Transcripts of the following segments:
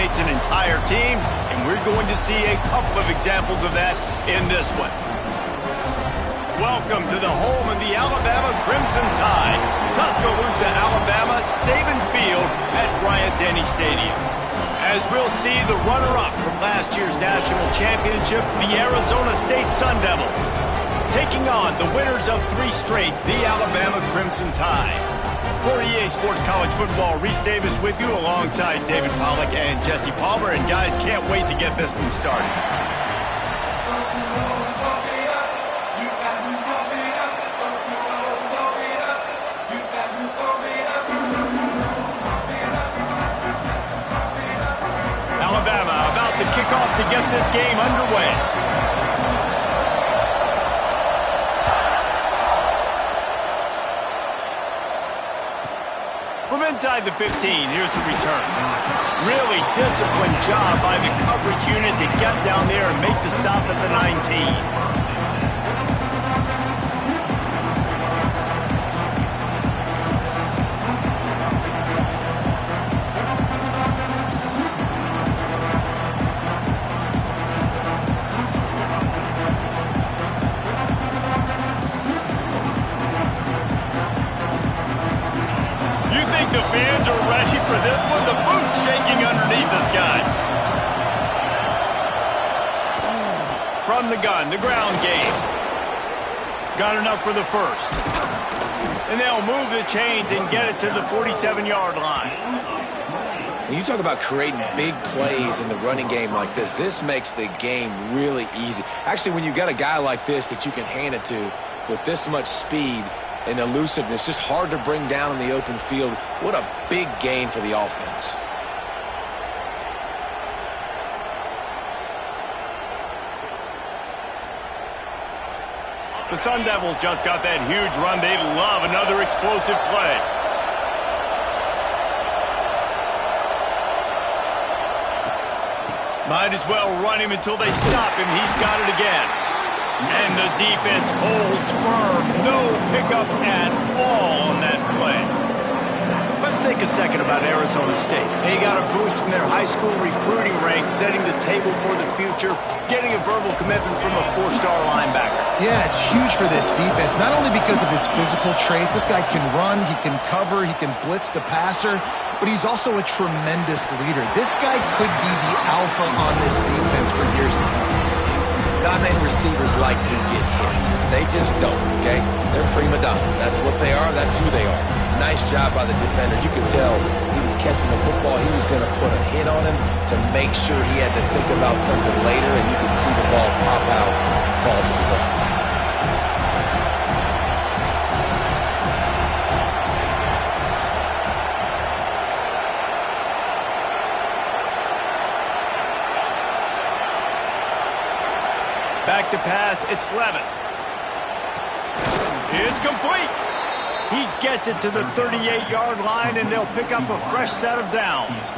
motivates an entire team, and we're going to see a couple of examples of that in this one. Welcome to the home of the Alabama Crimson Tide, Tuscaloosa, Alabama, Saban Field at Bryant-Denny Stadium. As we'll see the runner-up from last year's national championship, the Arizona State Sun Devils, taking on the winners of 3 straight, the Alabama Crimson Tide. For EA Sports College Football, Reese Davis with you alongside David Pollack and Jesse Palmer. And guys, can't wait to get this one started. Alabama about to kick off to get this game underway. From inside the 15, here's the return. Really disciplined job by the coverage unit to get down there and make the stop at the 19. The fans are ready for this one. The booth's shaking underneath us, guys. From the gun, the ground game. Got enough for the first. And they'll move the chains and get it to the 47-yard line. When you talk about creating big plays in the running game like this makes the game really easy. Actually, when you got a guy like this that you can hand it to with this much speed and elusiveness, just hard to bring down in the open field. What a big gain for the offense. The Sun Devils just got that huge run. They'd love another explosive play. Might as well run him until they stop him. He's got it again. And the defense holds firm. No pickup at all on that play. Let's take a second about Arizona State. They got a boost from their high school recruiting ranks, setting the table for the future, getting a verbal commitment from a 4-star linebacker. Yeah, it's huge for this defense, not only because of his physical traits. This guy can run, he can cover, he can blitz the passer, but he's also a tremendous leader. This guy could be the alpha on this defense for years to come. Diamond receivers like to get hit. They just don't, okay? They're prima donnas. That's what they are. That's who they are. Nice job by the defender. You could tell he was catching the football. He was going to put a hit on him to make sure he had to think about something later, and you could see the ball pop out and fall to the ground. Back to pass, it's Levin. It's complete. He gets it to the 38-yard line, and they'll pick up a fresh set of downs.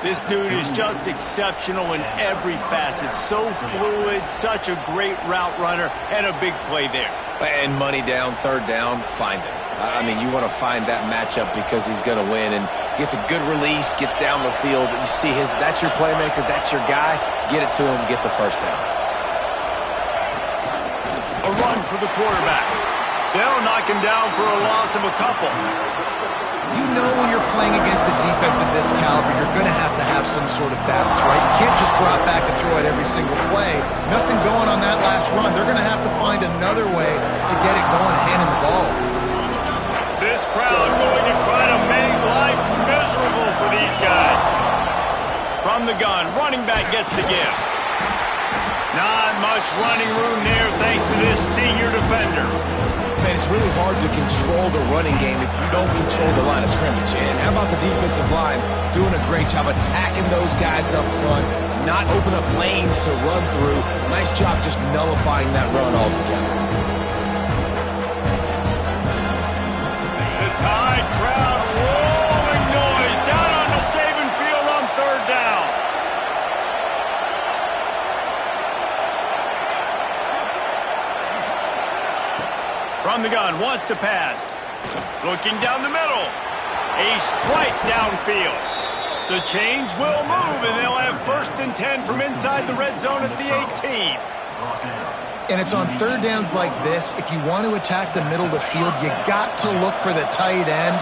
This dude is just exceptional in every facet. So fluid, such a great route runner, and a big play there. And money down, third down, find him. I mean, you want to find that matchup because he's going to win, and gets a good release, gets down the field. You see that's your playmaker, that's your guy. Get it to him, get the first down. A run for the quarterback. They'll knock him down for a loss of a couple. You know when you're playing against a defense of this caliber, you're going to have some sort of balance, right? You can't just drop back and throw it every single play. Nothing going on that last run. They're going to have to find another way to get it going, handing the ball. This crowd going to try to make life miserable for these guys. From the gun, running back gets the give. Not much running room there thanks to this senior defender. Man, it's really hard to control the running game if you don't control the line of scrimmage. And how about the defensive line doing a great job attacking those guys up front, not open up lanes to run through. Nice job just nullifying that run altogether. The Tide crowd rolling noise down on the Saban Field on third down. From the gun, wants to pass. Looking down the middle. A strike downfield. The change will move, and they'll have 1st and 10 from inside the red zone at the 18. And it's on third downs like this. If you want to attack the middle of the field, you got to look for the tight end.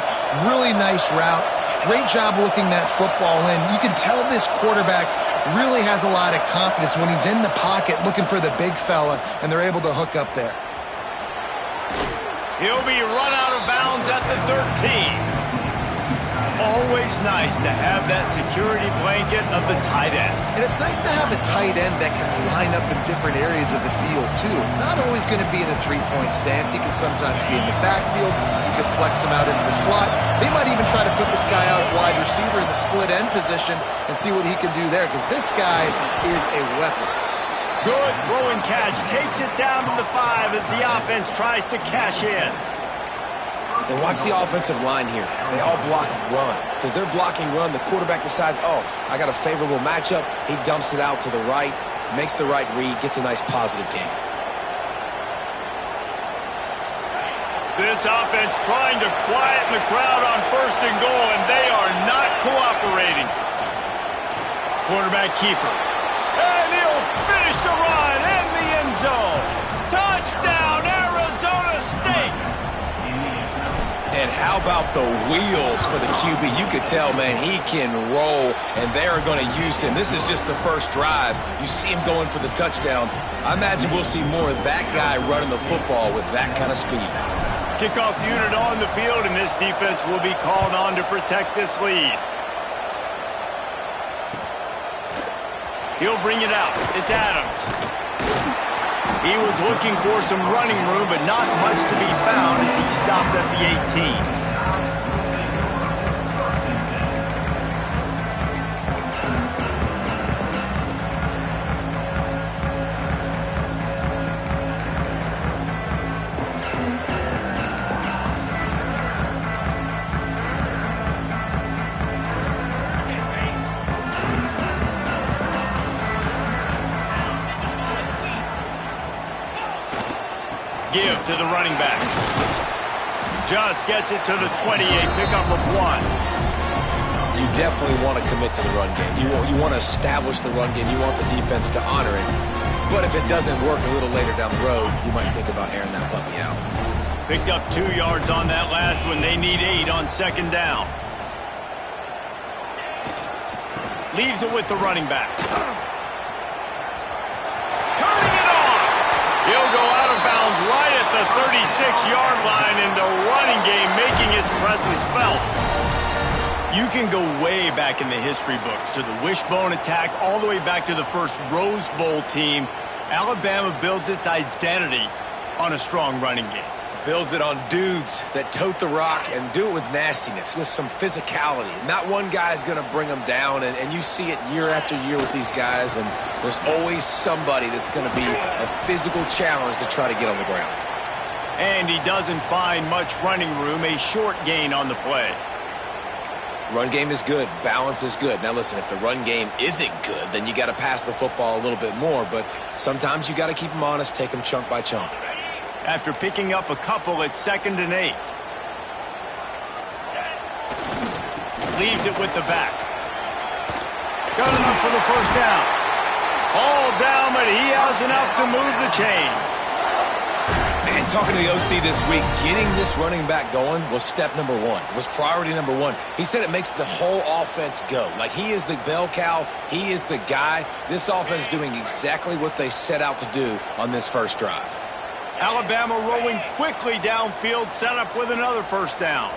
Really nice route. Great job looking that football in. You can tell this quarterback really has a lot of confidence when he's in the pocket looking for the big fella, and they're able to hook up there. He'll be run out of bounds at the 13. Always nice to have that security blanket of the tight end. And it's nice to have a tight end that can line up in different areas of the field, too. It's not always going to be in a three-point stance. He can sometimes be in the backfield. You can flex him out into the slot. They might even try to put this guy out at wide receiver in the split end position and see what he can do there, because this guy is a weapon. Good throw and catch. Takes it down to the 5 as the offense tries to cash in. And watch the offensive line here. They all block run. Because they're blocking run, the quarterback decides, oh, I got a favorable matchup. He dumps it out to the right, makes the right read, gets a nice positive gain. This offense trying to quieten the crowd on 1st and goal, and they are not cooperating. Quarterback keeper. And he'll finish the run in the end zone. Touchdown, Arizona State. And how about the wheels for the QB? You could tell, man, he can roll, and they are going to use him. This is just the first drive. You see him going for the touchdown. I imagine we'll see more of that guy running the football with that kind of speed. Kickoff unit on the field, and this defense will be called on to protect this lead. He'll bring it out. It's Adams. He was looking for some running room, but not much to be found as he stopped at the 18. Give to the running back. Just gets it to the 28, pickup of 1. You definitely want to commit to the run game. You want to establish the run game. You want the defense to honor it. But if it doesn't work a little later down the road, you might think about airing that puppy out. Picked up 2 yards on that last one. They need 8 on 2nd down. Leaves it with the running back. Turning it on. He'll go out of bounds right at the 36-yard line, and the running game making its presence felt. You can go way back in the history books to the wishbone attack all the way back to the first Rose Bowl team. Alabama builds its identity on a strong running game. Builds it on dudes that tote the rock and do it with nastiness, with some physicality. Not one guy's going to bring them down, and you see it year after year with these guys, and there's always somebody that's going to be a physical challenge to try to get on the ground. And he doesn't find much running room, a short gain on the play. Run game is good. Balance is good. Now, listen, if the run game isn't good, then you got to pass the football a little bit more, but sometimes you got to keep them honest, take them chunk by chunk. After picking up a couple at 2nd and 8. Leaves it with the back. Got enough for the 1st down. All down, but he has enough to move the chains. Man, talking to the OC this week, getting this running back going was step number 1. It was priority number 1. He said it makes the whole offense go. Like, he is the bell cow. He is the guy. This offense is doing exactly what they set out to do on this first drive. Alabama rolling quickly downfield, set up with another 1st down.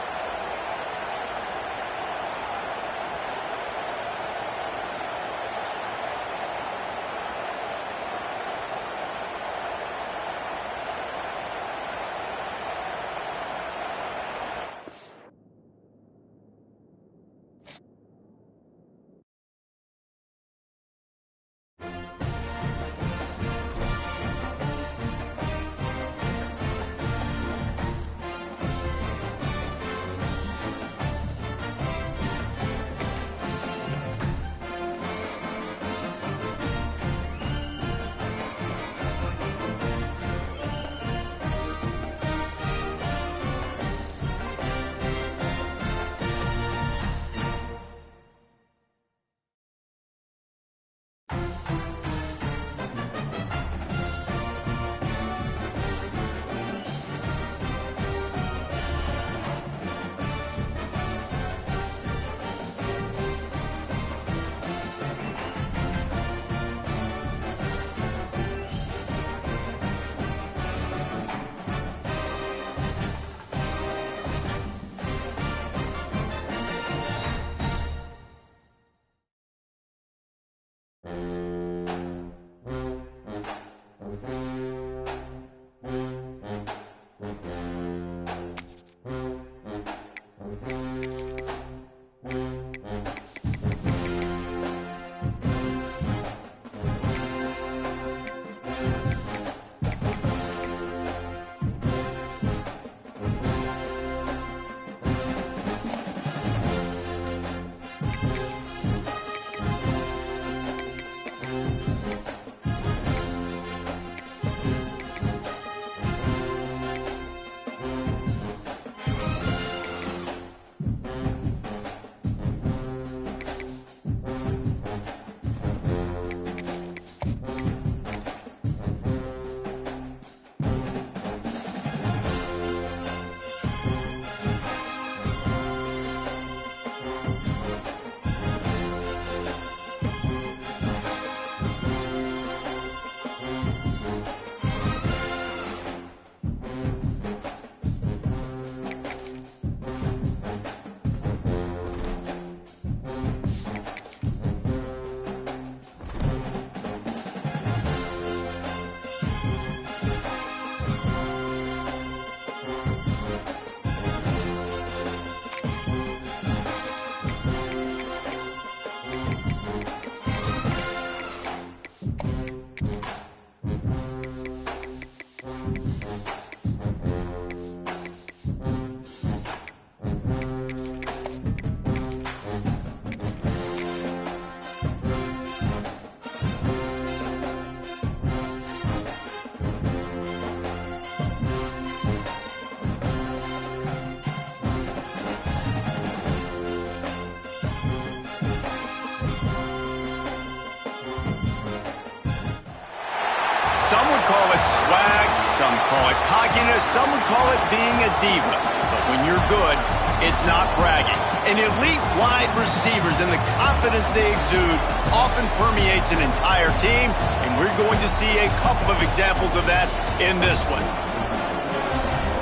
Some would call it swag, some call it cockiness, some would call it being a diva. But when you're good, it's not bragging. And elite wide receivers and the confidence they exude often permeates an entire team, and we're going to see a couple of examples of that in this one.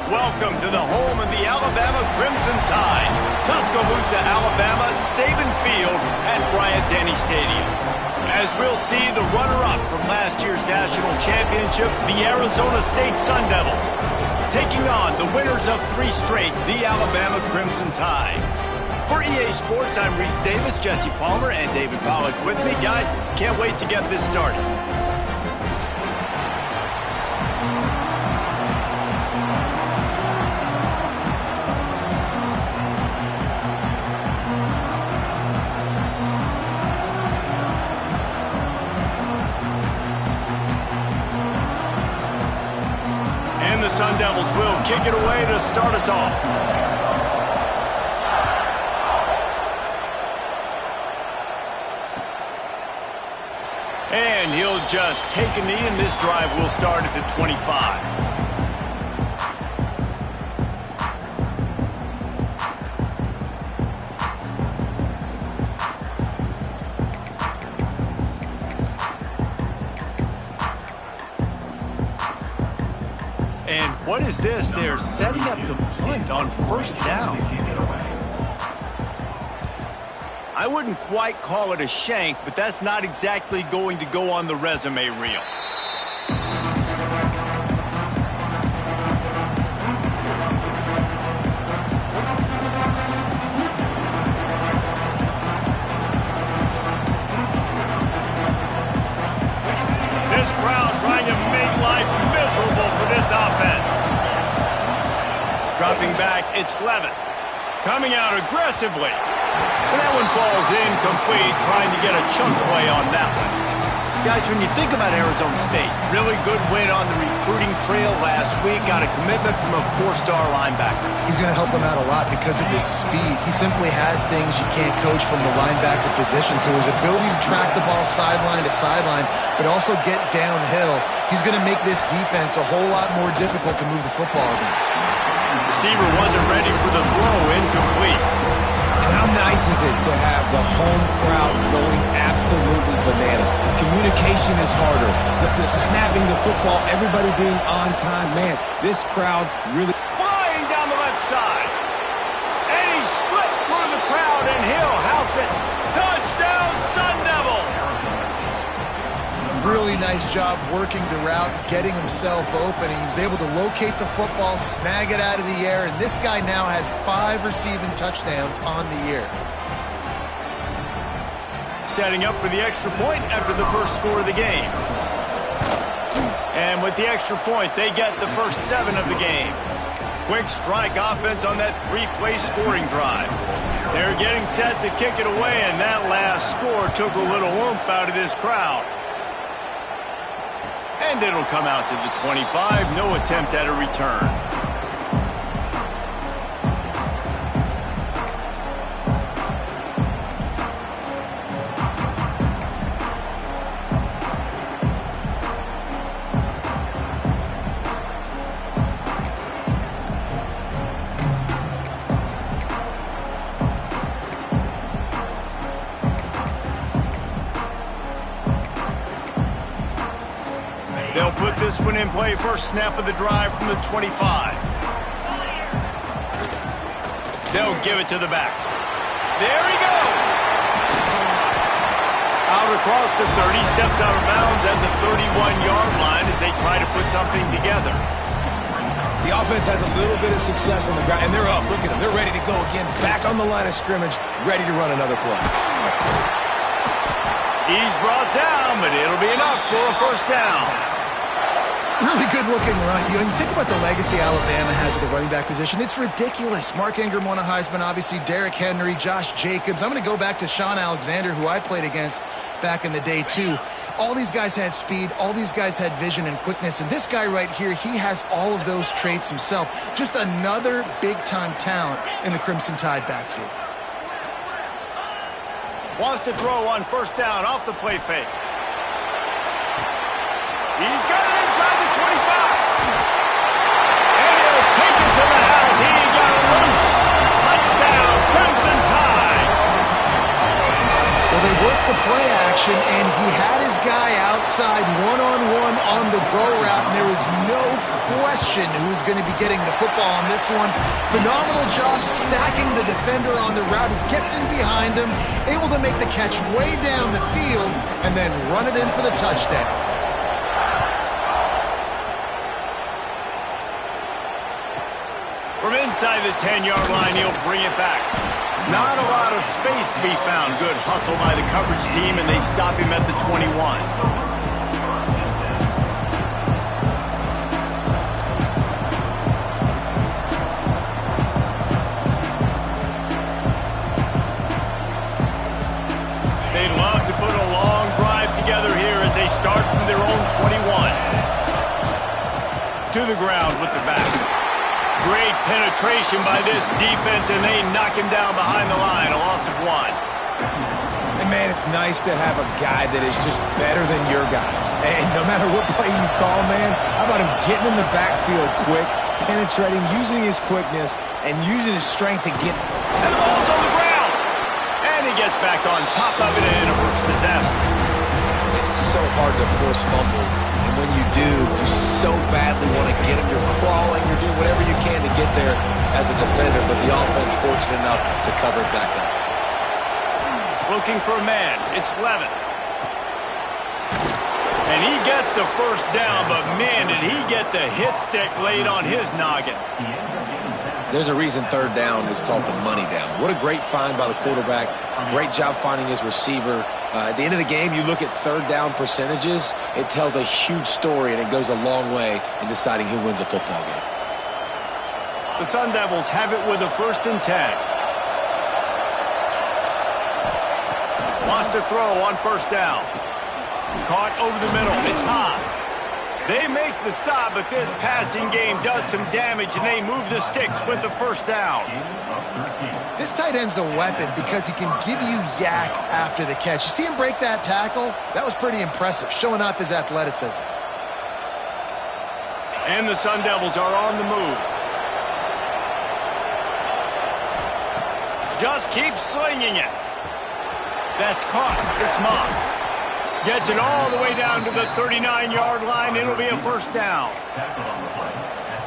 Welcome to the home of the Alabama Crimson Tide, Tuscaloosa, Alabama, Saban Field at Bryant-Denny Stadium. As we'll see the runner-up from last year's national championship, the Arizona State Sun Devils, taking on the winners of 3 straight, the Alabama Crimson Tide. For EA Sports, I'm Reese Davis, Jesse Palmer, and David Pollack with me. Guys, can't wait to get this started. The Sun Devils will kick it away to start us off. And he'll just take a knee, and this drive will start at the 25. And what is this? They're setting up the punt on first down. I wouldn't quite call it a shank, but that's not exactly going to go on the resume reel. This crowd trying to make life miserable for this offense. Dropping back, it's Levin. Coming out aggressively. And that one falls incomplete, trying to get a chunk play on that one. Guys, when you think about Arizona State, really good win on the recruiting trail last week, got a commitment from a 4-star linebacker. He's going to help them out a lot because of his speed. He simply has things you can't coach from the linebacker position. So his ability to track the ball sideline to sideline, but also get downhill, he's going to make this defense a whole lot more difficult to move the football against. Receiver wasn't ready for the throw, incomplete. And how nice is it to have the home crowd going absolutely bananas? Communication is harder. The snapping the football, everybody being on time. Man, this crowd really... Flying down the left side. And he slipped through the crowd, and he'll house it. Touchdown, Sun Devils! Really nice job working the route, getting himself open. He was able to locate the football, snag it out of the air, and this guy now has 5 receiving touchdowns on the year. Setting up for the extra point after the first score of the game. And with the extra point, they get the first 7 of the game. Quick strike offense on that 3-play scoring drive. They're getting set to kick it away, and that last score took a little oomph out of this crowd. And it'll come out to the 25. No attempt at a return. They'll put this one in play. First snap of the drive from the 25. They'll give it to the back. There he goes. Out across the 30, steps out of bounds at the 31-yard line as they try to put something together. The offense has a little bit of success on the ground, and they're up. Look at them. They're ready to go again. Back on the line of scrimmage, ready to run another play. He's brought down, but it'll be enough for a first down. Really good looking run. You know, you think about the legacy Alabama has at the running back position. It's ridiculous. Mark Ingram won a Heisman, obviously. Derrick Henry, Josh Jacobs. I'm going to go back to Sean Alexander, who I played against back in the day, too. All these guys had speed. All these guys had vision and quickness. And this guy right here, he has all of those traits himself. Just another big-time talent in the Crimson Tide backfield. Wants to throw on first down off the play fake. He's got it inside the 25. And he'll take it to the house. He got it loose. Touchdown, Crimson Tide. Well, they worked the play action, and he had his guy outside one-on-one on the go route, and there was no question who was going to be getting the football on this one. Phenomenal job stacking the defender on the route. He gets in behind him, able to make the catch way down the field, and then run it in for the touchdown. From inside the 10-yard line, he'll bring it back. Not a lot of space to be found. Good hustle by the coverage team, and they stop him at the 21. They love to put a long drive together here as they start from their own 21. To the ground with the back. Great penetration by this defense, and they knock him down behind the line. A loss of 1. And, man, it's nice to have a guy that is just better than your guys. And no matter what play you call, man, how about him getting in the backfield quick, penetrating, using his quickness, and using his strength to get... And the ball's on the ground. And he gets back on top of it and averts disaster. It's so hard to force fumbles, and when you do, you so badly want to get them. You're crawling, you're doing whatever you can to get there as a defender, but the offense fortunate enough to cover it back up. Looking for a man. It's Levin. And he gets the first down, but man, did he get the hit stick laid on his noggin. There's a reason third down is called the money down. What a great find by the quarterback. Great job finding his receiver. At the end of the game, you look at third down percentages. It tells a huge story, and it goes a long way in deciding who wins a football game. The Sun Devils have it with a 1st and 10. Wants to throw on first down. Caught over the middle. It's Haas. They make the stop, but this passing game does some damage, and they move the sticks with the first down. This tight end's a weapon because he can give you yak after the catch. You see him break that tackle? That was pretty impressive, showing off his athleticism. And the Sun Devils are on the move. Just keep slinging it. That's caught. It's Moss. Gets it all the way down to the 39-yard line. It'll be a first down.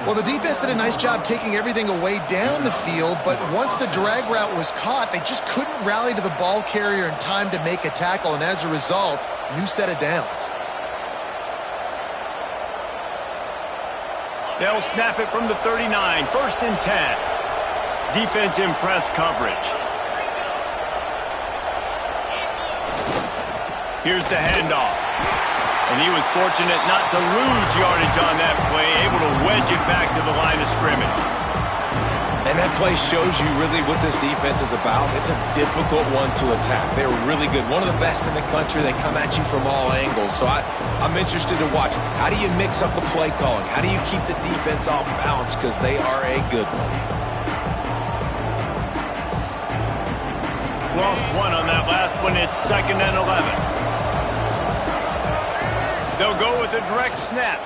Well, the defense did a nice job taking everything away down the field, but once the drag route was caught, they just couldn't rally to the ball carrier in time to make a tackle, and as a result, new set of downs. They'll snap it from the 39. 1st and 10. Defense in press coverage. Here's the handoff. And he was fortunate not to lose yardage on that play, able to wedge it back to the line of scrimmage. And that play shows you really what this defense is about. It's a difficult one to attack. They're really good. One of the best in the country. They come at you from all angles. So I'm interested to watch. How do you mix up the play calling? How do you keep the defense off balance? Because they are a good one. Lost 1 on that last one. It's 2nd and 11. They'll go with a direct snap.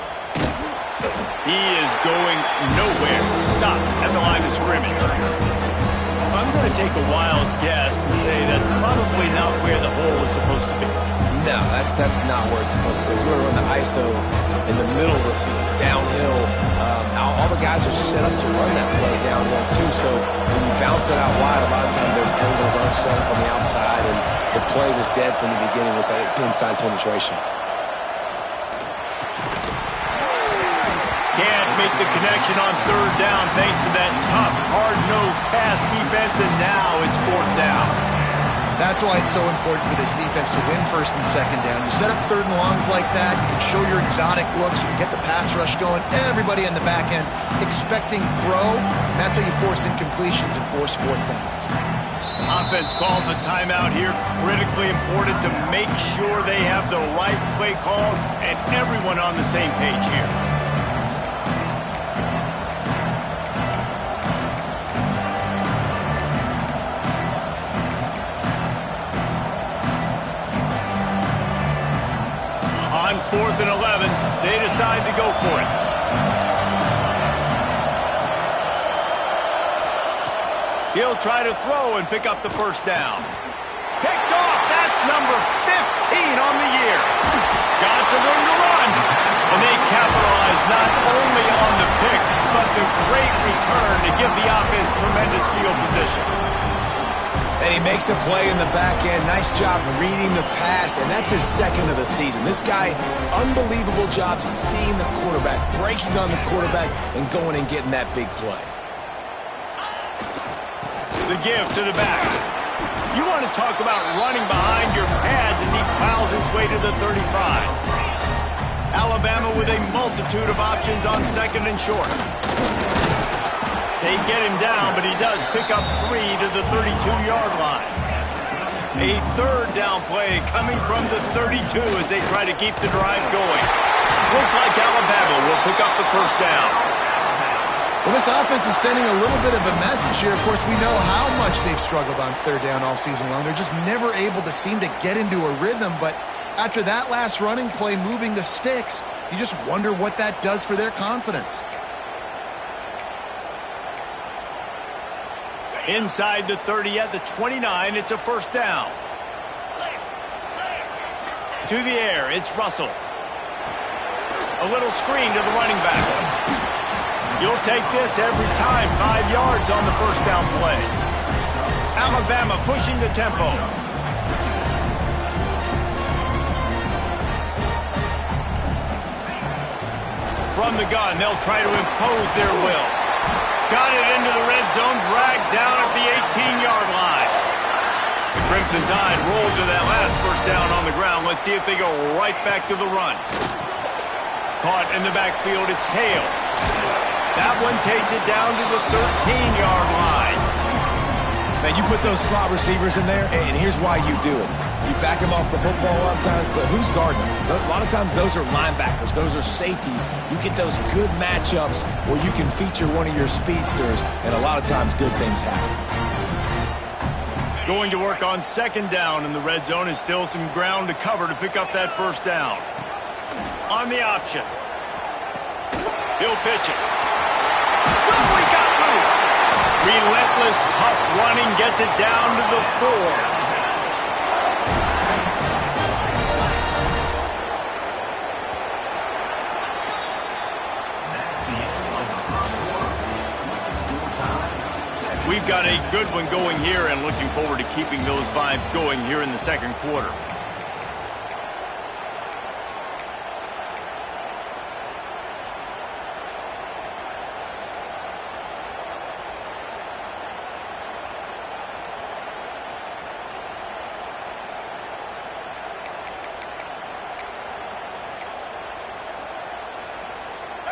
He is going nowhere. Stop at the line of scrimmage. I'm going to take a wild guess and say that's probably not where the hole is supposed to be. No, that's not where it's supposed to be. We're in the ISO in the middle of the field, downhill. Now all the guys are set up to run that play downhill too, so when you bounce it out wide, a lot of times those angles aren't set up on the outside, and the play was dead from the beginning with that inside penetration. Can't make the connection on third down thanks to that tough, hard-nosed pass defense, and now it's 4th down. That's why it's so important for this defense to win first and second down. You set up third and longs like that, you can show your exotic looks, you can get the pass rush going, everybody in the back end expecting throw, and that's how you force incompletions and force fourth downs. Offense calls a timeout here, critically important to make sure they have the right play called and everyone on the same page here. On 4th and 11, they decide to go for it. He'll try to throw and pick up the first down. Picked off. That's number 15 on the year. Got some room to run. And they capitalize not only on the pick, but the great return to give the offense tremendous field position. And he makes a play in the back end. Nice job reading the pass, and that's his second of the season. This guy, unbelievable job seeing the quarterback, breaking on the quarterback, and going and getting that big play. The give to the back. You want to talk about running behind your pads as he plows his way to the 35. Alabama with a multitude of options on second and short. They get him down, but he does pick up 3 to the 32-yard line. A third down play coming from the 32 as they try to keep the drive going. Looks like Alabama will pick up the first down. Well, this offense is sending a little bit of a message here. Of course, we know how much they've struggled on third down all season long. They're just never able to seem to get into a rhythm, but after that last running play moving the sticks, you just wonder what that does for their confidence. Inside the 30 at the 29, it's a first down. To the air, it's Russell. A little screen to the running back. You'll take this every time. 5 yards on the first down play. Alabama pushing the tempo. From the gun, they'll try to impose their will. Got it into the red zone, dragged down at the 18-yard line. The Crimson Tide rolled to that last first down on the ground. Let's see if they go right back to the run. Caught in the backfield, it's Hale. That one takes it down to the 13-yard line. Man, you put those slot receivers in there, and here's why you do it. You back them off the football a lot of times, but who's guarding them? A lot of times those are linebackers. Those are safeties. You get those good matchups where you can feature one of your speedsters, and a lot of times good things happen. Going to work on second down in the red zone is still some ground to cover to pick up that first down. On the option. He'll pitch it. Oh, he got loose. Relentless, tough running gets it down to the 4. We've got a good one going here and looking forward to keeping those vibes going here in the second quarter.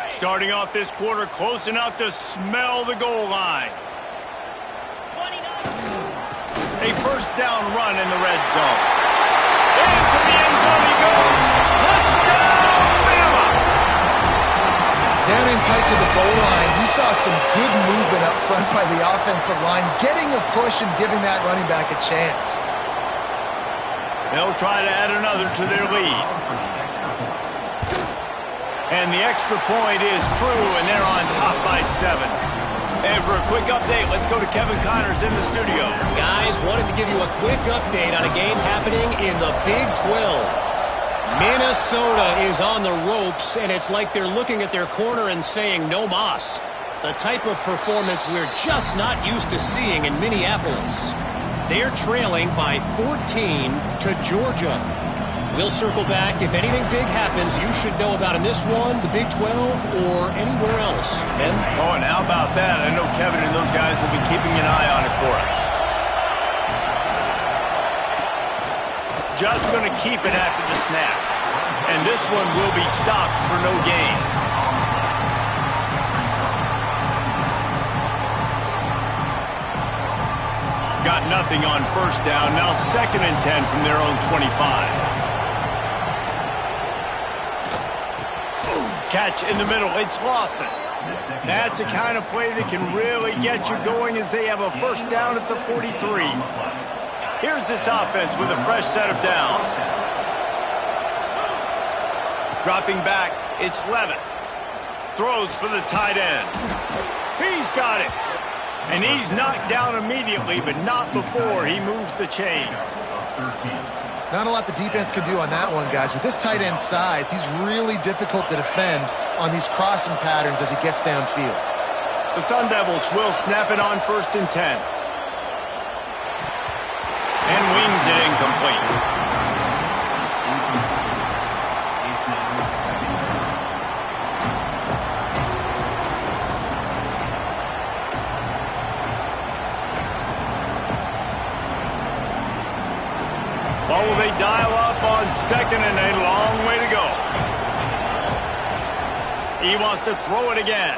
Starting off this quarter close enough to smell the goal line. A first down run in the red zone. Into the end zone he goes. Touchdown, Bama! Down in tight to the goal line, you saw some good movement up front by the offensive line, getting a push and giving that running back a chance. They'll try to add another to their lead. And the extra point is true, and they're on top by 7. And for a quick update, let's go to Kevin Connors in the studio. Guys, wanted to give you a quick update on a game happening in the Big 12. Minnesota is on the ropes, and it's like they're looking at their corner and saying, no mas. The type of performance we're just not used to seeing in Minneapolis. They're trailing by 14 to Georgia. We'll circle back. If anything big happens, you should know about in this one, the Big 12, or anywhere else. Ben? Oh, and how about that? I know Kevin and those guys will be keeping an eye on it for us. just going to keep it after the snap. And this one will be stopped for no gain. Got nothing on first down. Now 2nd and 10 from their own 25. Catch in the middle. It's Lawson. That's the kind of play that can really get you going as they have a first down at the 43. Here's this offense with a fresh set of downs. Dropping back, it's Levitt. Throws for the tight end. He's got it. And he's knocked down immediately, but not before he moves the chains. Not a lot the defense can do on that one, guys. With this tight end size, he's really difficult to defend on these crossing patterns as he gets downfield. The Sun Devils will snap it on 1st and 10. And wings it incomplete. What will they dial up on 2nd and a long way to go? He wants to throw it again.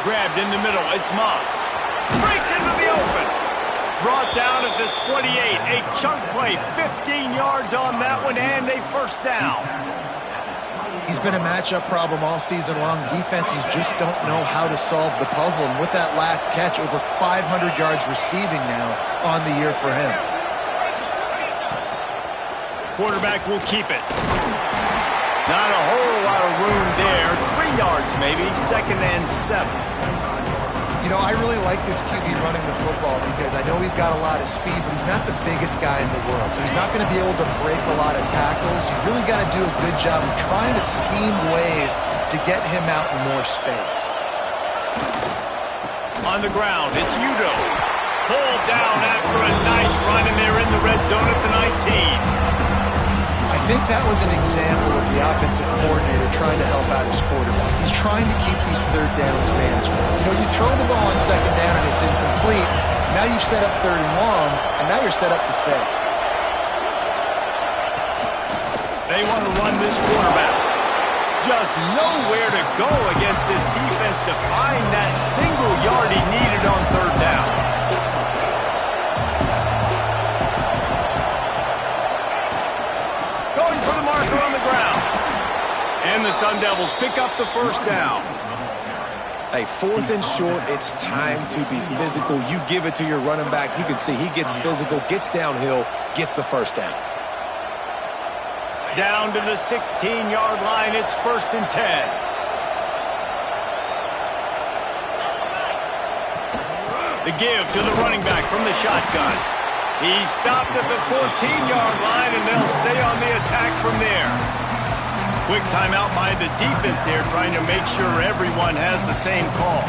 Grabbed in the middle. It's Moss. Breaks into the open. Brought down at the 28. A chunk play. 15 yards on that one and a first down. He's been a matchup problem all season long. Defenses just don't know how to solve the puzzle. And with that last catch, over 500 yards receiving now on the year for him. Quarterback will keep it. Not a whole lot of room there. 3 yards maybe. 2nd and 7. You know, I really like this QB running the football because I know he's got a lot of speed, but he's not the biggest guy in the world. So he's not going to be able to break a lot of tackles. You really got to do a good job of trying to scheme ways to get him out in more space. On the ground, it's Udo. Pulled down after a nice run, and they're in the red zone at the 19. I think that was an example of the offensive coordinator trying to help out his quarterback. He's trying to keep these 3rd downs manageable. You know, you throw the ball on 2nd down and it's incomplete. Now you've set up 3rd and long, and now you're set up to fail. They want to run this quarterback. Just nowhere to go against this defense to find that single yard he needed on 3rd down. On the ground. And the Sun Devils pick up the first down. Hey, 4th and short, it's time to be physical. You give it to your running back. You can see he gets physical, gets downhill, gets the first down. Down to the 16-yard line, it's 1st and 10. The give to the running back from the shotgun. He's stopped at the 14-yard line, and they'll stay on the attack from there. Quick timeout by the defense there, trying to make sure everyone has the same call.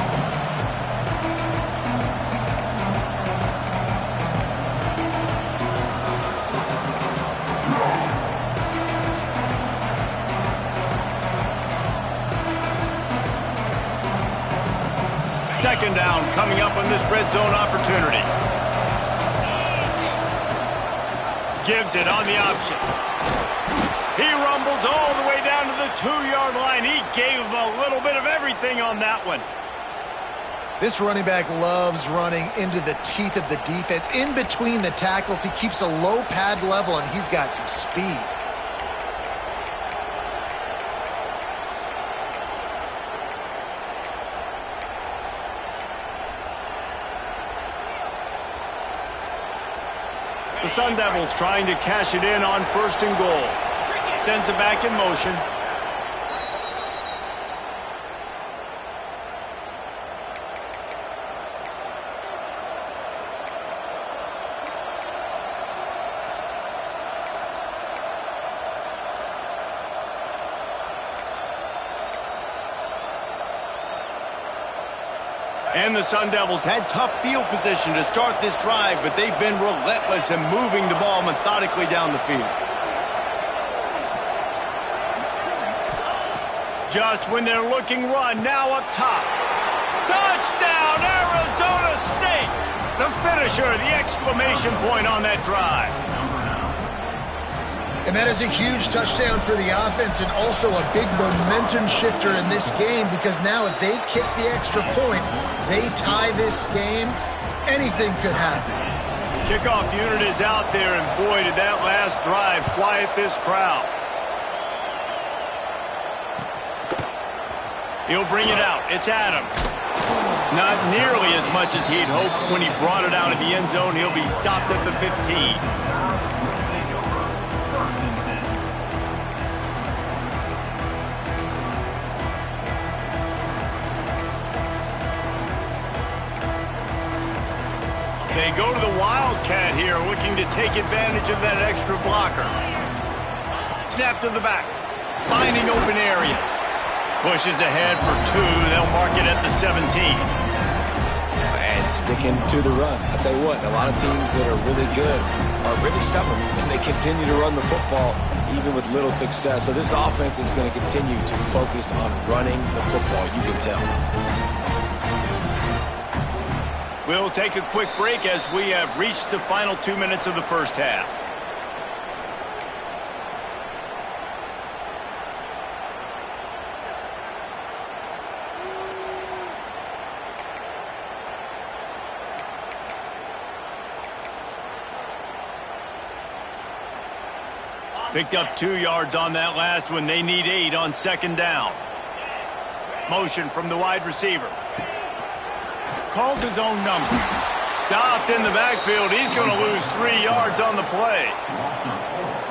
Second down coming up on this red zone opportunity. Gives it on the option. He rumbles all the way down to the 2-yard line. He gave him a little bit of everything on that one. This running back loves running into the teeth of the defense. In between the tackles, he keeps a low pad level, and he's got some speed. The Sun Devils trying to cash it in on 1st and goal. Sends it back in motion. And the Sun Devils had tough field position to start this drive, but they've been relentless in moving the ball methodically down the field. Just when they're looking run, now up top. Touchdown, Arizona State! The finisher, the exclamation point on that drive. And that is a huge touchdown for the offense and also a big momentum shifter in this game because now if they kick the extra point, they tie this game, anything could happen. Kickoff unit is out there, and boy, did that last drive quiet this crowd. He'll bring it out. It's Adams. Not nearly as much as he'd hoped when he brought it out of the end zone. He'll be stopped at the 15. They go to the Wildcat here, looking to take advantage of that extra blocker. Snap to the back, finding open areas. Pushes ahead for 2. They'll mark it at the 17. And sticking to the run. I'll tell you what, a lot of teams that are really good are really stubborn, and they continue to run the football even with little success. So this offense is going to continue to focus on running the football, you can tell. We'll take a quick break as we have reached the final 2 minutes of the first half. Picked up 2 yards on that last one. They need 8 on second down. Motion from the wide receiver. Calls his own number. Stopped in the backfield. He's going to lose 3 yards on the play.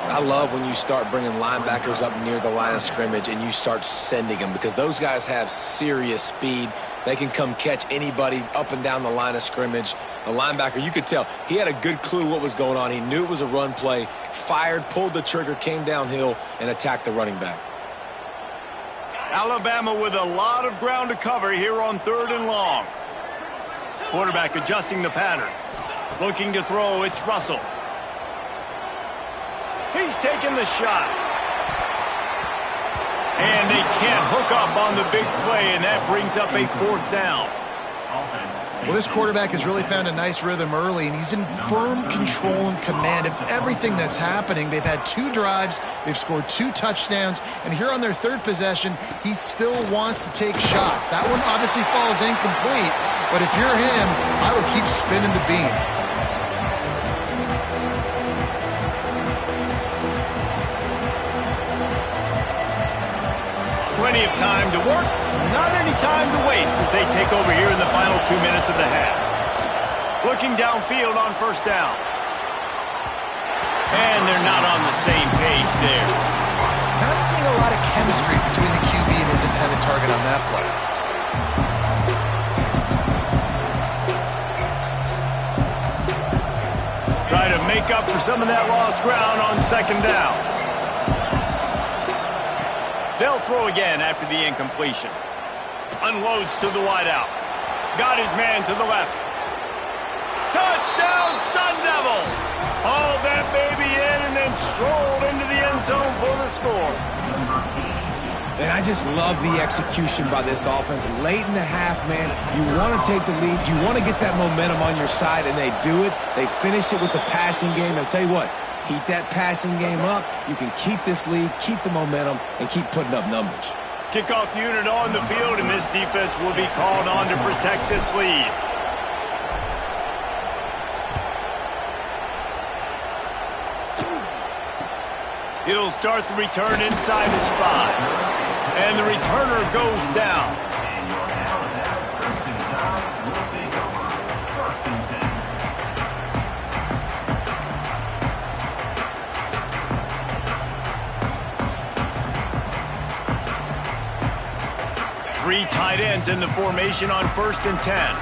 I love when you start bringing linebackers up near the line of scrimmage and you start sending them because those guys have serious speed. They can come catch anybody up and down the line of scrimmage. A linebacker, you could tell, he had a good clue what was going on. He knew it was a run play, fired, pulled the trigger, came downhill, and attacked the running back. Alabama with a lot of ground to cover here on 3rd and long. Quarterback adjusting the pattern. Looking to throw, it's Russell. He's taking the shot. And they can't hook up on the big play, and that brings up a 4th down. Well, this quarterback has really found a nice rhythm early, and he's in firm control and command of everything that's happening. They've had 2 drives, they've scored 2 touchdowns, and here on their 3rd possession, he still wants to take shots. That one obviously falls incomplete, but if you're him, I would keep spinning the beam. Plenty of time to work, not any time to waste as they take over here in the final 2 minutes of the half. Looking downfield on 1st down. And they're not on the same page there. Not seeing a lot of chemistry between the QB and his intended target on that play. Try to make up for some of that lost ground on 2nd down. They'll throw again after the incompletion. Unloads to the wideout. Got his man to the left. Touchdown, Sun Devils! Hauled that baby in and then strolled into the end zone for the score. And I just love the execution by this offense. Late in the half, man, you want to take the lead. You want to get that momentum on your side, and they do it. They finish it with the passing game. I'll tell you what, heat that passing game up. You can keep this lead, keep the momentum, and keep putting up numbers. Kickoff unit on the field, and this defense will be called on to protect this lead. He'll start the return inside his 5. And the returner goes down. Three tight ends in the formation on 1st and 10.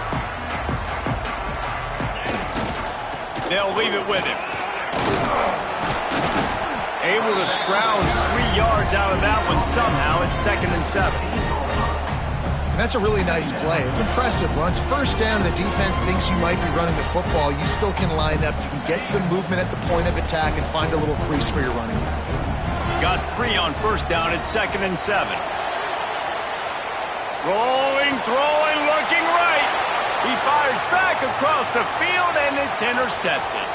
They'll leave it with him. Able to scrounge 3 yards out of that one somehow. It's 2nd and 7. And that's a really nice play. It's impressive. Once 1st down, the defense thinks you might be running the football. You still can line up. You can get some movement at the point of attack and find a little crease for your running back. Got 3 on 1st down. It's 2nd and 7. Rolling, throwing, looking right. He fires back across the field, and it's intercepted.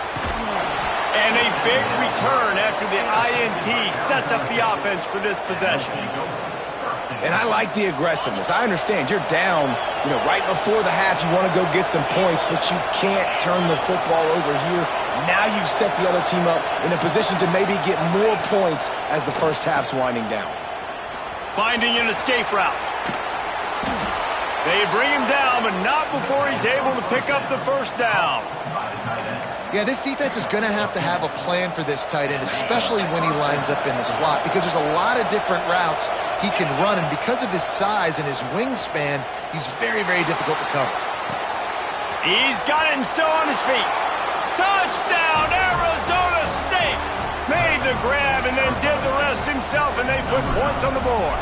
And a big return after the INT sets up the offense for this possession. And I like the aggressiveness. I understand you're down, right before the half. You want to go get some points, but you can't turn the football over here. Now you've set the other team up in a position to maybe get more points as the first half's winding down. Finding an escape route. They bring him down, but not before he's able to pick up the first down. Yeah, this defense is going to have a plan for this tight end, especially when he lines up in the slot, because there's a lot of different routes he can run, and because of his size and his wingspan, he's very, very difficult to cover. He's got it and still on his feet. Touchdown, Arizona State! Made the grab and then did the rest himself, and they put points on the board.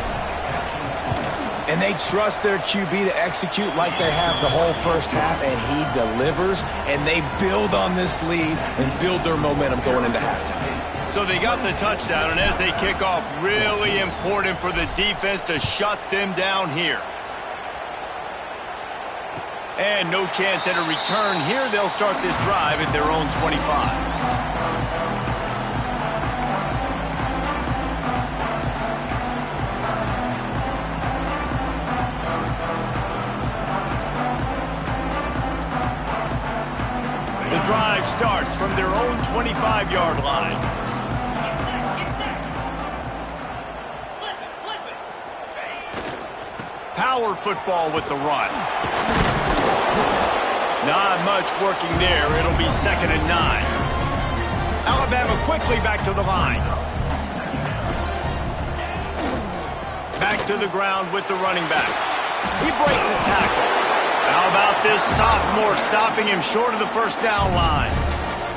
And they trust their QB to execute like they have the whole first half, and he delivers, and they build on this lead and build their momentum going into halftime. So they got the touchdown, and as they kick off, really important for the defense to shut them down here. And no chance at a return here. They'll start this drive at their own 25. The drive starts from their own 25-yard line. Power football with the run. Not much working there. It'll be 2nd and 9. Alabama quickly back to the line. Back to the ground with the running back. He breaks a tackle. How about this sophomore stopping him short of the first down line?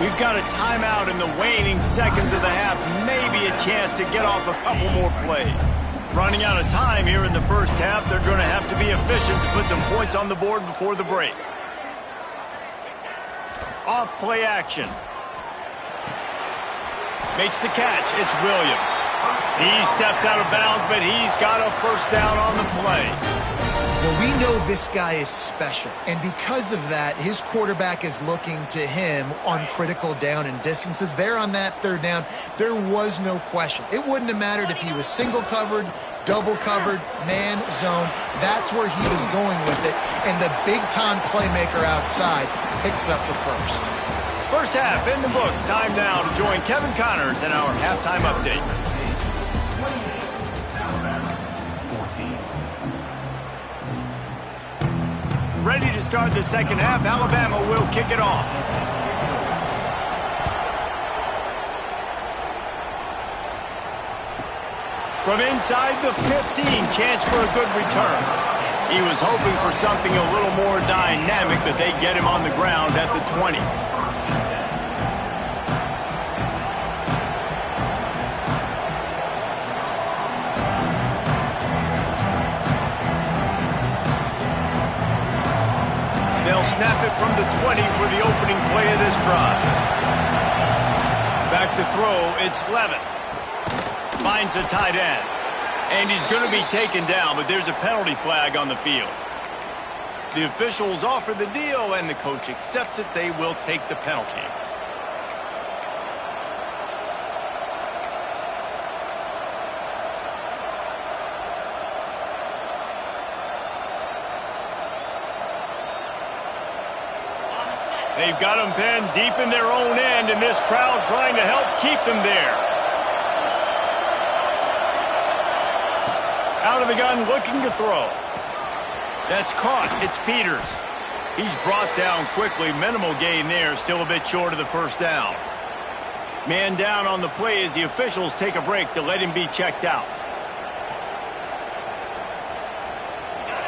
We've got a timeout in the waning seconds of the half. Maybe a chance to get off a couple more plays. Running out of time here in the first half. They're going to have to be efficient to put some points on the board before the break. Off play action. Makes the catch. It's Williams. He steps out of bounds, but he's got a first down on the play. Well, we know this guy is special, and because of that, his quarterback is looking to him on critical down and distances. There on that third down, there was no question. It wouldn't have mattered if he was single covered, double covered, man, zone. That's where he was going with it, and the big-time playmaker outside picks up the first. First half in the books. Time now to join Kevin Connors in our halftime update. Ready to start the second half. Alabama will kick it off. From inside the 15, chance for a good return. He was hoping for something a little more dynamic, but they get him on the ground at the 20. Snap it from the 20 for the opening play of this drive. Back to throw, it's Levin. Finds the tight end. And he's going to be taken down, but there's a penalty flag on the field. The officials offer the deal, and the coach accepts it. They will take the penalty. They've got them pinned deep in their own end, and this crowd trying to help keep them there. Out of the gun, looking to throw. That's caught. It's Peters. He's brought down quickly. Minimal gain there, still a bit short of the first down. Man down on the play as the officials take a break to let him be checked out.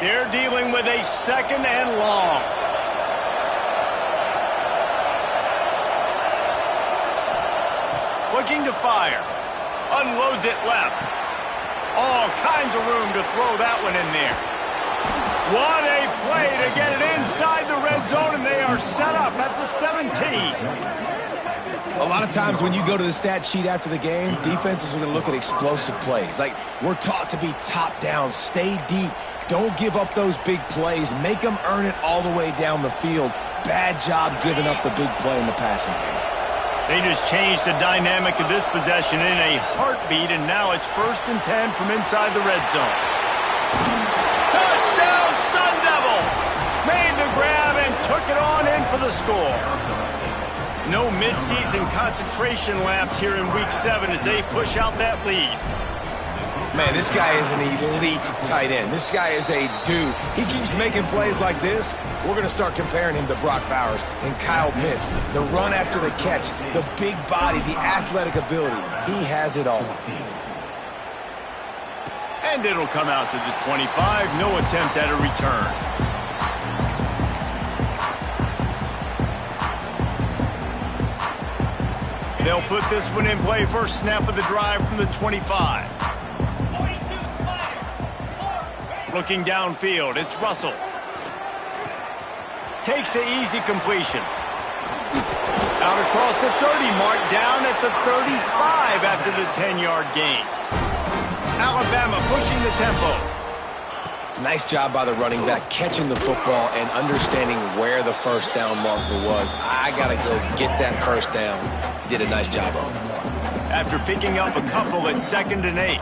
They're dealing with a 2nd and long. Looking to fire. Unloads it left. All kinds of room to throw that one in there. What a play to get it inside the red zone, and they are set up at the 17. A lot of times when you go to the stat sheet after the game, defenses are going to look at explosive plays. Like, we're taught to be top down, stay deep, don't give up those big plays, make them earn it all the way down the field. Bad job giving up the big play in the passing game. They just changed the dynamic of this possession in a heartbeat, and now it's 1st and 10 from inside the red zone. Touchdown, Sun Devils! Made the grab and took it on in for the score. No midseason concentration laps here in Week 7 as they push out that lead. Man, this guy is an elite tight end. This guy is a dude. He keeps making plays like this. We're going to start comparing him to Brock Bowers and Kyle Pitts. The run after the catch, the big body, the athletic ability. He has it all. And it'll come out to the 25. No attempt at a return. They'll put this one in play. First snap of the drive from the 25. Looking downfield, it's Russell. Takes the easy completion. Out across the 30 mark, down at the 35 after the 10-yard gain. Alabama pushing the tempo. Nice job by the running back, catching the football and understanding where the first down marker was. I got to go get that first down. Did a nice job of it. After picking up a couple at 2nd and 8.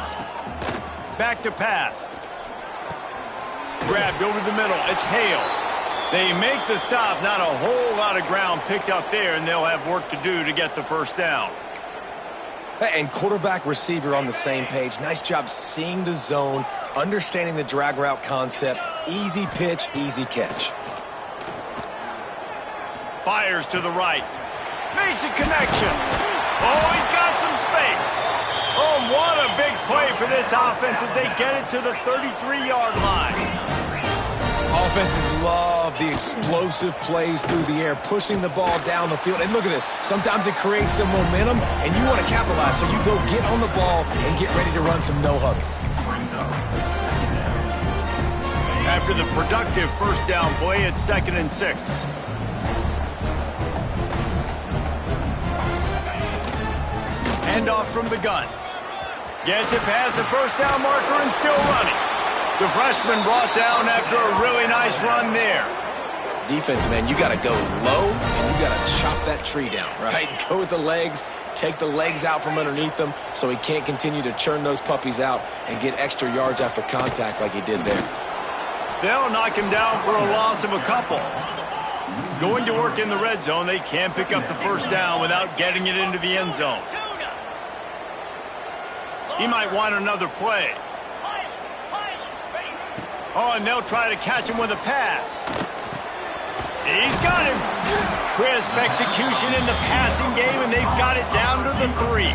Back to pass. Grabbed over the middle. It's Hale. They make the stop. Not a whole lot of ground picked up there, and they'll have work to do to get the first down. And quarterback receiver on the same page. Nice job seeing the zone, understanding the drag route concept. Easy pitch, easy catch. Fires to the right. Makes a connection. Oh, he's got some space. Oh, what a big play for this offense as they get it to the 33-yard line. Offenses love the explosive plays through the air, pushing the ball down the field. And look at this. Sometimes it creates some momentum, and you want to capitalize. So you go get on the ball and get ready to run some no-huddle. After the productive first down play, it's 2nd and 6. Handoff from the gun. Gets it past the first down marker and still running. The freshman brought down after a really nice run there. Defense, man, you got to go low and you got to chop that tree down, right? Go with the legs, take the legs out from underneath them so he can't continue to churn those puppies out and get extra yards after contact like he did there. They'll knock him down for a loss of a couple. Going to work in the red zone, they can't pick up the first down without getting it into the end zone. He might want another play. Oh, and they'll try to catch him with a pass. He's got him. Crisp execution in the passing game, and they've got it down to the 3.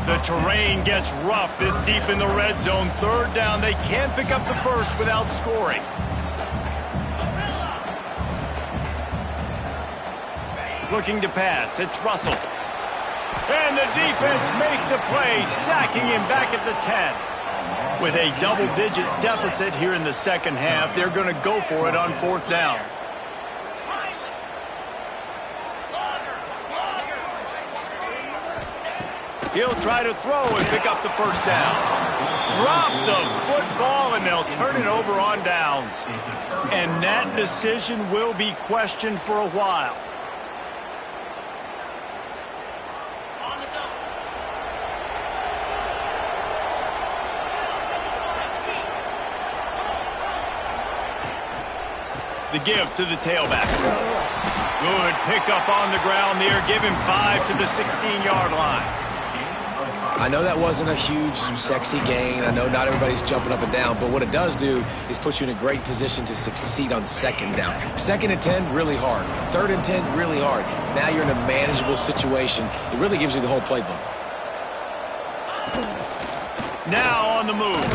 The terrain gets rough this deep in the red zone. 3rd down. They can't pick up the first without scoring. Looking to pass. It's Russell. And the defense makes a play, sacking him back at the 10. With a double-digit deficit here in the second half, they're going to go for it on 4th down. He'll try to throw and pick up the first down. Drop the football, and they'll turn it over on downs. And that decision will be questioned for a while. The give to the tailback. Good pickup on the ground there. Give him 5 to the 16-yard line. I know that wasn't a huge, sexy gain. I know not everybody's jumping up and down, but what it does do is put you in a great position to succeed on 2nd down. 2nd and 10, really hard. 3rd and 10, really hard. Now you're in a manageable situation. It really gives you the whole playbook. Now on the move.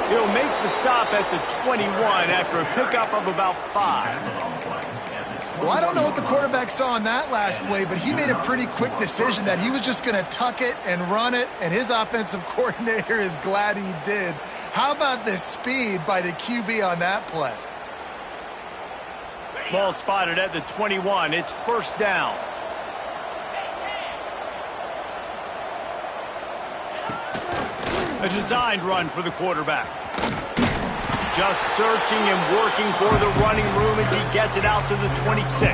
He'll make the stop at the 21 after a pickup of about 5. Well, I don't know what the quarterback saw on that last play, but he made a pretty quick decision that he was just going to tuck it and run it, and his offensive coordinator is glad he did. How about the speed by the QB on that play? Ball spotted at the 21. It's 1st down. A designed run for the quarterback. Just searching and working for the running room as he gets it out to the 26.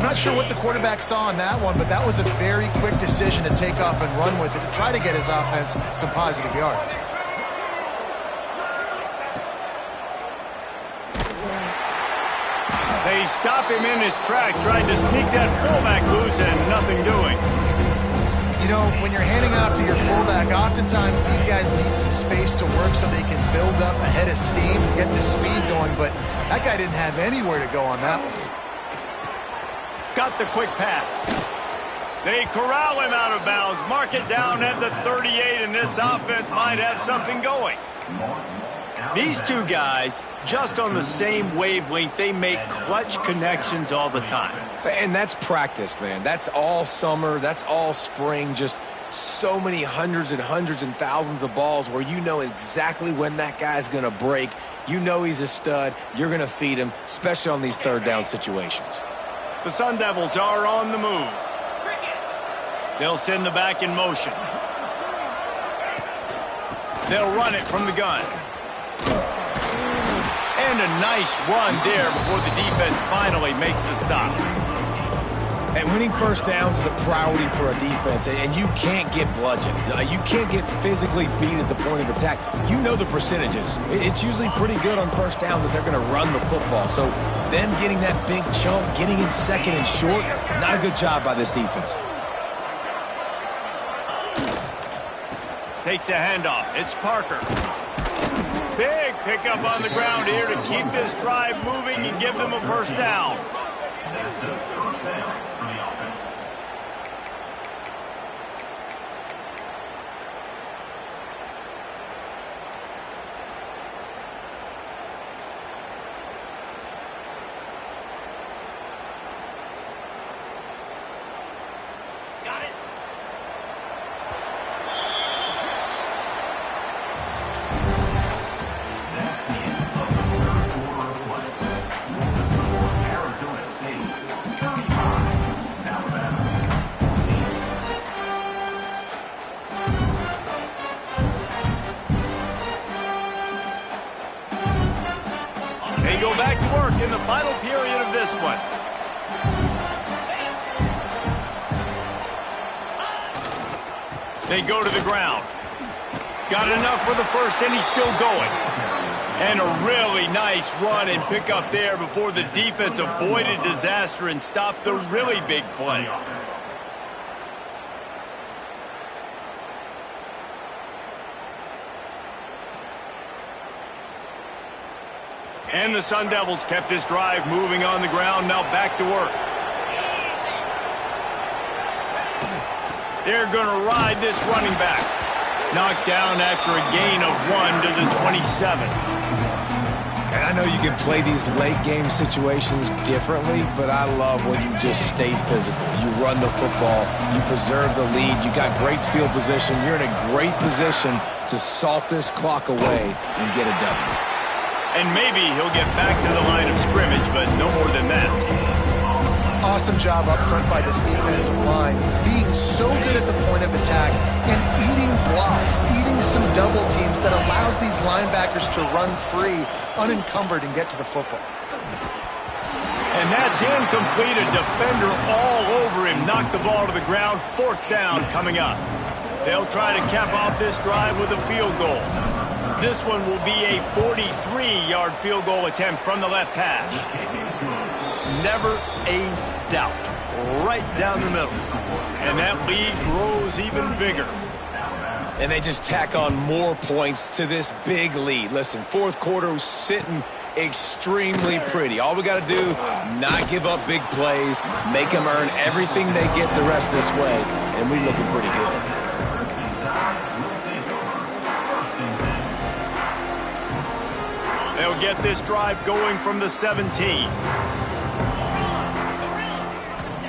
not sure what the quarterback saw on that one, but that was a very quick decision to take off and run with it to try to get his offense some positive yards. They stop him in his tracks, trying to sneak that fullback loose and nothing doing. You know, when you're handing off to your fullback, oftentimes these guys need some space to work so they can build up a head of steam and get the speed going, but that guy didn't have anywhere to go on that one. Got the quick pass. They corral him out of bounds, mark it down at the 38, and this offense might have something going. These two guys, just on the same wavelength, they make clutch connections all the time. And that's practice, man. That's all summer. That's all spring. Just so many hundreds and thousands of balls where you know exactly when that guy's going to break. You know he's a stud. You're going to feed him, especially on these third down situations. The Sun Devils are on the move. They'll send the back in motion. They'll run it from the gun. And a nice run there before the defense finally makes the stop. And winning first downs is a priority for a defense, and you can't get bludgeoned. You can't get physically beat at the point of attack. You know the percentages. It's usually pretty good on first down that they're going to run the football. So them getting that big chunk, getting in second and short, not a good job by this defense. Takes a handoff. It's Parker. Big pickup on the ground here to keep this drive moving and give them a first down. That's a first down for the offense. Got it. That's the end of the third quarter of play. The score, Arizona State 35, Alabama 14. They go back to work in the final period of this one. They go to the ground. Got enough for the first, and he's still going. And a really nice run and pick up there before the defense avoided disaster and stopped the really big play. And the Sun Devils kept this drive moving on the ground, now back to work. They're going to ride this running back. Knocked down after a gain of 1 to the 27. And I know you can play these late game situations differently, but I love when you just stay physical. You run the football, you preserve the lead, you got great field position, you're in a great position to salt this clock away and get it done. And maybe he'll get back to the line of scrimmage, but no more than that. Awesome job up front by this defensive line, being so good at the point of attack and eating blocks, eating some double teams that allows these linebackers to run free, unencumbered, and get to the football. And that's incomplete. A defender all over him. Knocked the ball to the ground. Fourth down coming up. They'll try to cap off this drive with a field goal. This one will be a 43-yard field goal attempt from the left hash. Never a doubt. Right down the middle. And that lead grows even bigger. And they just tack on more points to this big lead. Listen, fourth quarter was sitting extremely pretty. All we got to do, not give up big plays, make them earn everything they get the rest this way, and we're looking pretty good. They'll get this drive going from the 17.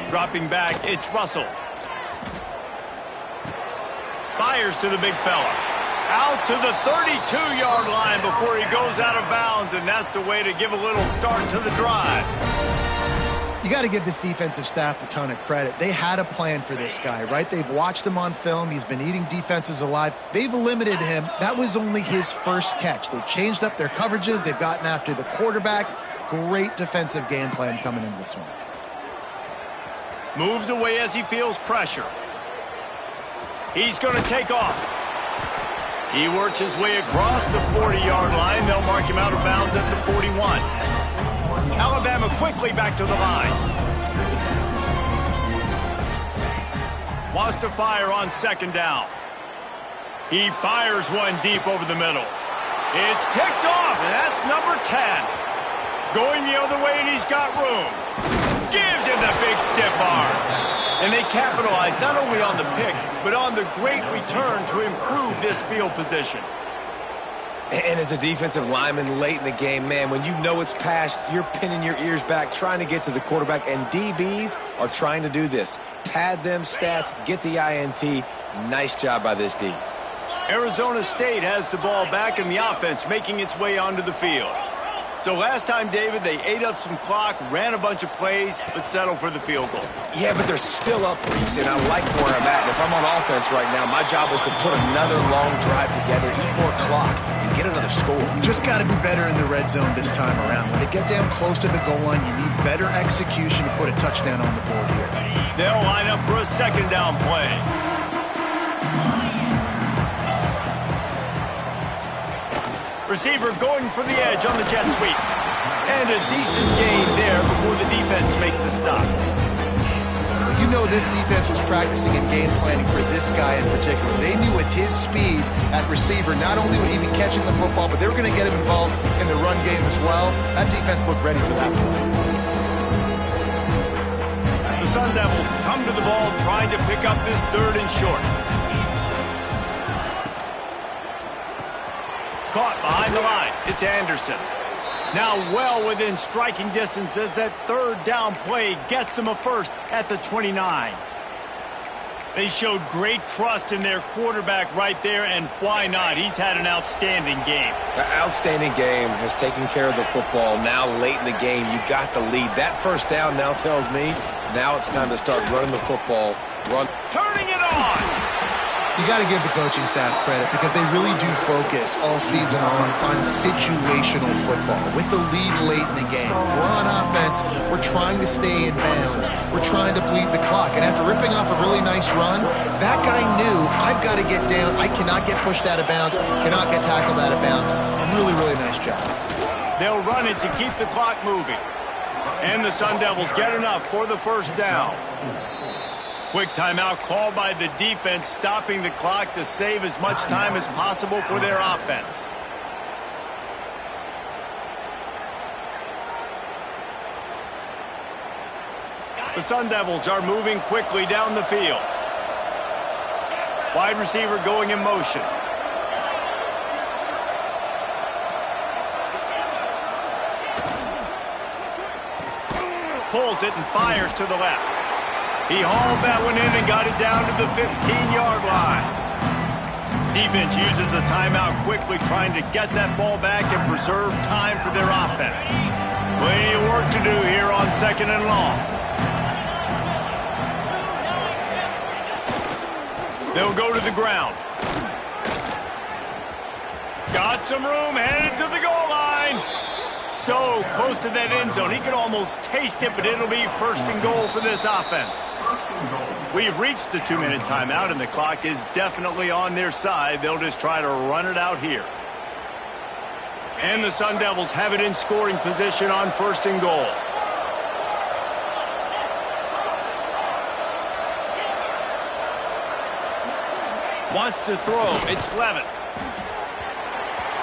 Dropping back, it's Russell. Fires to the big fella. Out to the 32-yard line before he goes out of bounds, and that's the way to give a little start to the drive. You got to give this defensive staff a ton of credit. They had a plan for this guy, right? They've watched him on film. He's been eating defenses alive. They've limited him. That was only his first catch. They've changed up their coverages. They've gotten after the quarterback. Great defensive game plan coming into this one. Moves away as he feels pressure. He's going to take off. He works his way across the 40-yard line. They'll mark him out of bounds at the 41. Alabama quickly back to the line. Wants to fire on second down. He fires one deep over the middle. It's picked off, and that's number 10. Going the other way, and he's got room. Gives him the big stiff arm. And they capitalize not only on the pick, but on the great return to improve this field position. And as a defensive lineman late in the game, man, when you know it's past, you're pinning your ears back, trying to get to the quarterback, and DBs are trying to do this. Pad them stats, get the INT. Nice job by this D. Arizona State has the ball back, and the offense making its way onto the field. So last time, David, they ate up some clock, ran a bunch of plays, but settled for the field goal. Yeah, but they're still up, Reese, and I like where I'm at. And if I'm on offense right now, my job is to put another long drive together, eat more clock, and get another score. Just got to be better in the red zone this time around. When they get down close to the goal line, you need better execution to put a touchdown on the board here. They'll line up for a second down play. Receiver going for the edge on the jet sweep. And a decent gain there before the defense makes a stop. You know this defense was practicing and game planning for this guy in particular. They knew with his speed at receiver, not only would he be catching the football, but they were going to get him involved in the run game as well. That defense looked ready for that play. The Sun Devils come to the ball trying to pick up this third and short. Caught behind the line. It's Anderson. Now well within striking distance as that third down play gets them a first at the 29. They showed great trust in their quarterback right there, and why not? He's had an outstanding game. An outstanding game, has taken care of the football. Now late in the game, you got the lead. That first down now tells me now it's time to start running the football. Turning it on! You got to give the coaching staff credit because they really do focus all season on situational football with the lead late in the game. If we're on offense, we're trying to stay in bounds. We're trying to bleed the clock. And after ripping off a really nice run, that guy knew, I've got to get down. I cannot get pushed out of bounds, cannot get tackled out of bounds. Really, really nice job. They'll run it to keep the clock moving. And the Sun Devils get enough for the first down. Quick timeout called by the defense, stopping the clock to save as much time as possible for their offense. The Sun Devils are moving quickly down the field. Wide receiver going in motion. Pulls it and fires to the left. He hauled that one in and got it down to the 15-yard line. Defense uses a timeout quickly, trying to get that ball back and preserve time for their offense. Plenty of work to do here on second and long. They'll go to the ground. Got some room, headed to the goal line. So close to that end zone, he could almost taste it, but it'll be first and goal for this offense. We've reached the 2-minute timeout, and the clock is definitely on their side. They'll just try to run it out here. And the Sun Devils have it in scoring position on first and goal. Wants to throw. It's Levin.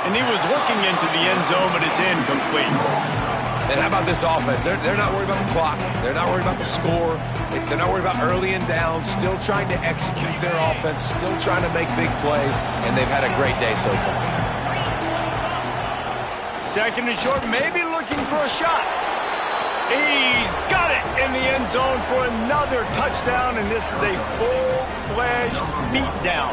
And he was looking into the end zone, but it's incomplete. And how about this offense? They're not worried about the clock. They're not worried about the score. They're not worried about early and down. Still trying to execute their offense. Still trying to make big plays. And they've had a great day so far. Second and short, maybe looking for a shot. He's got it in the end zone for another touchdown, and this is a full-fledged beatdown.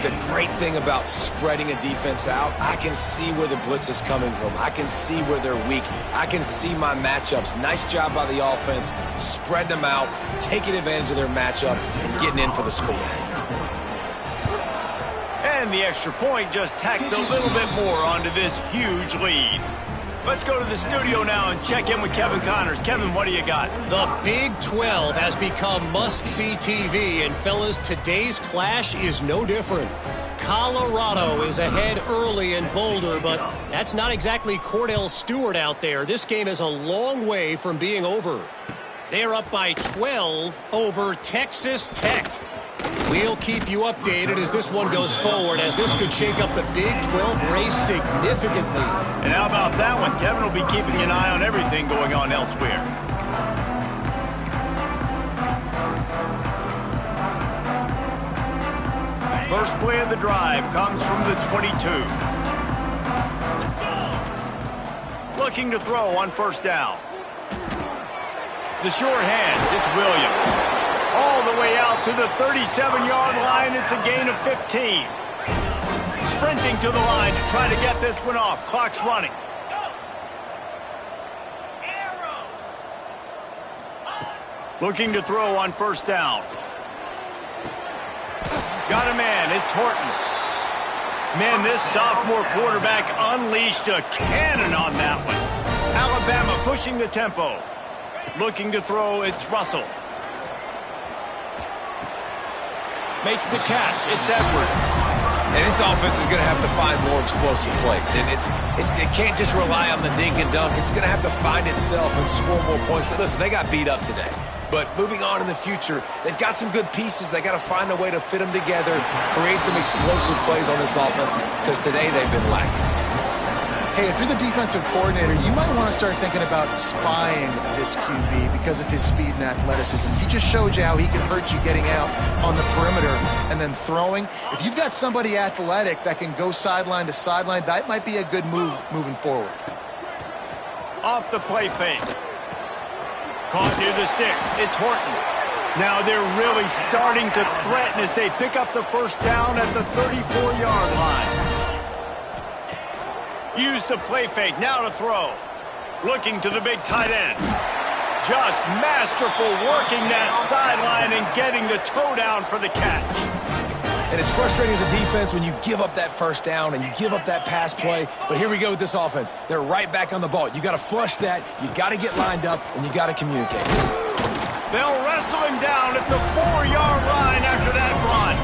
The great thing about spreading a defense out, I can see where the blitz is coming from. I can see where they're weak. I can see my matchups. Nice job by the offense, spreading them out, taking advantage of their matchup, and getting in for the score. And the extra point just tacks a little bit more onto this huge lead. Let's go to the studio now and check in with Kevin Connors. Kevin, what do you got? The Big 12 has become must-see TV, and fellas, today's clash is no different. Colorado is ahead early in Boulder, but that's not exactly Cordell Stewart out there. This game is a long way from being over. They're up by 12 over Texas Tech. We'll keep you updated as this one goes forward, as this could shake up the Big 12 race significantly. And how about that one? Kevin will be keeping an eye on everything going on elsewhere. First play of the drive comes from the 22. Looking to throw on first down. The sure hands, it's Williams. All the way out to the 37-yard line. It's a gain of 15. Sprinting to the line to try to get this one off. Clock's running. Looking to throw on first down. Got a man. It's Horton. Man, this sophomore quarterback unleashed a cannon on that one. Alabama pushing the tempo. Looking to throw, it's Russell. Makes the catch. It's Edwards. And this offense is going to have to find more explosive plays. And it can't just rely on the dink and dunk. It's going to have to find itself and score more points. Listen, they got beat up today. But moving on in the future, they've got some good pieces. They got to find a way to fit them together, create some explosive plays on this offense, because today they've been lacking. Hey, if you're the defensive coordinator, you might want to start thinking about spying this QB because of his speed and athleticism. He just showed you how he can hurt you getting out on the perimeter and then throwing. If you've got somebody athletic that can go sideline to sideline, that might be a good move moving forward. Off the play fake. Caught near the sticks. It's Horton. Now they're really starting to threaten as they pick up the first down at the 34-yard line. Use the play fake, now to throw. Looking to the big tight end. Just masterful working that sideline and getting the toe down for the catch. And it's frustrating as a defense when you give up that first down and you give up that pass play. But here we go with this offense. They're right back on the ball. You got to flush that, you got to get lined up, and you got to communicate. They'll wrestle him down at the 4-yard line after that run.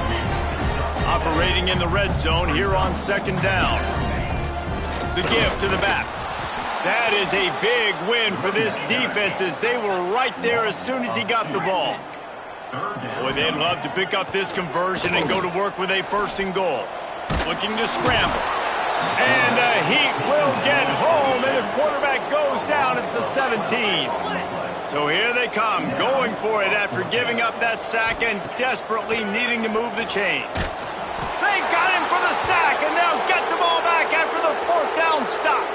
Operating in the red zone here on second down. The give to the back. That is a big win for this defense as they were right there as soon as he got the ball. Boy, they'd love to pick up this conversion and go to work with a first and goal. Looking to scramble. And the Heat will get home, and the quarterback goes down at the 17. So here they come, going for it after giving up that sack and desperately needing to move the chains. They got him for the sack, and they'll get the ball back after the fourth down stop.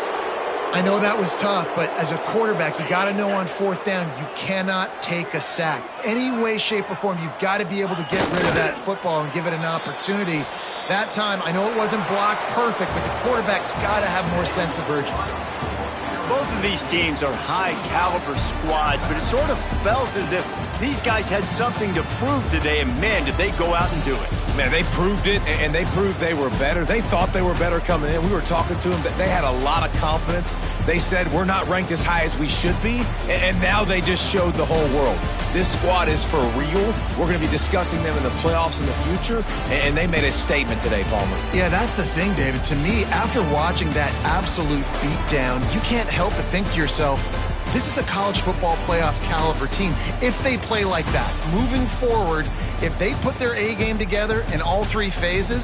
I know that was tough, but as a quarterback, you got to know on fourth down, you cannot take a sack. Any way, shape, or form, you've got to be able to get rid of that football and give it an opportunity. That time, I know it wasn't blocked perfect, but the quarterback's got to have more sense of urgency. Both of these teams are high-caliber squads, but it sort of felt as if these guys had something to prove today, and man, did they go out and do it. Man, they proved it, and they proved they were better. They thought they were better coming in. We were talking to them. They had a lot of confidence. They said, we're not ranked as high as we should be, and now they just showed the whole world. This squad is for real. We're going to be discussing them in the playoffs in the future, and they made a statement today, Palmer. Yeah, that's the thing, David. To me, after watching that absolute beatdown, you can't help but think to yourself, this is a college football playoff caliber team. If they play like that, moving forward, if they put their A game together in all three phases,